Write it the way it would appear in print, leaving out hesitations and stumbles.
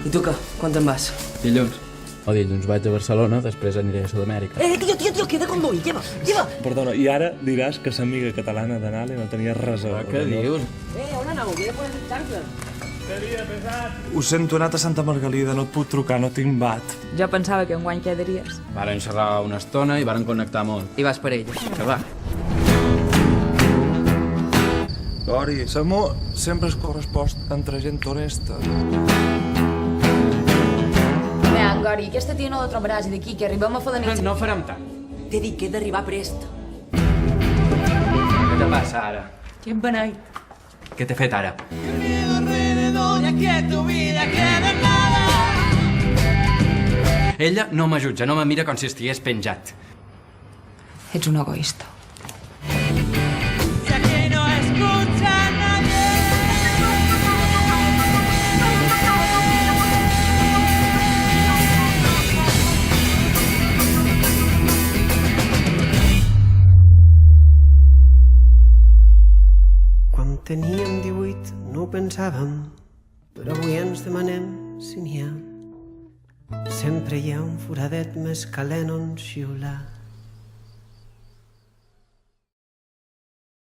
I tu què? Quan te'n vas? Dilluns. O dilluns vaig a Barcelona, després aniré a Sud-amèrica. Tio, queda con noi, lleva. Perdona, i ara diràs que l'amiga catalana de Nale no tenia res a veure. Què dius? On aneu? Que he de posar les xanques. Ho sento, he anat a Santa Margalida, no et puc trucar, no tinc bat. Jo pensava que enguany quedaries. Varen xerrar una estona i varen connectar molt. I vas per ell. Que va? Gori, l'amor sempre es correspost entre gent honesta. Mira, Gori, aquesta tia no la trobaràs i d'aquí que arribem a fer de nit... No farem tant. T'he dit que he d'arribar prest. Què te passa ara? Quin beneit. Què t'he fet ara? Ella no me jutja, no me mira com si estigués penjat. Ets un egoista. Quan teníem 18 no ho pensàvem, però avui ens demanem si n'hi ha. Sempre hi ha un foradet més calent on xiular.